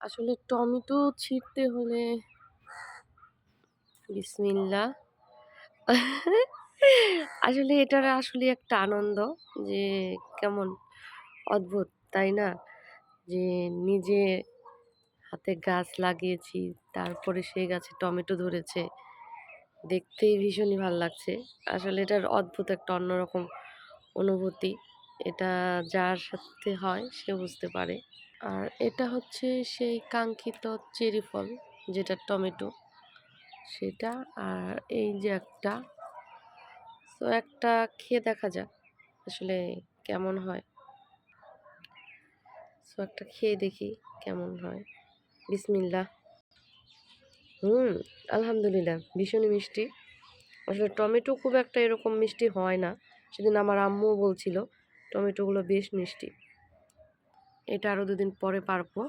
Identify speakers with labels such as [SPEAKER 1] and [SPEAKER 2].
[SPEAKER 1] আসলে টমেটো ছিঁড়তে হলে বিসমিল্লাহ। আসলে এটার আসলে একটা আনন্দ যে কেমন অদ্ভুত, তাই না? যে নিজে হাতে গাছ লাগিয়েছি, তারপরে সেই গাছে টমেটো ধরেছে। দেখতেই ভীষণই ভাল লাগছে। আসলে এটার অদ্ভুত একটা অন্যরকম অনুভূতি। এটা যার সাথে হয় সে বুঝতে পারে। আর এটা হচ্ছে সেই কাঙ্ক্ষিত চেরি ফল যেটা টমেটো সেটা। আর এই যে একটা, তো একটা খেয়ে দেখা যাক আসলে কেমন হয়। সো একটা খেয়ে দেখি কেমন হয়। বিসমিল্লাহ। হুম, আলহামদুলিল্লাহ ভীষণই মিষ্টি। আসলে টমেটো খুব একটা এরকম মিষ্টি হয় না। সেদিন আমার আম্মুও বলছিল টমেটোগুলো বেশ মিষ্টি। এটা আরও ২ দিন পরে পারবো।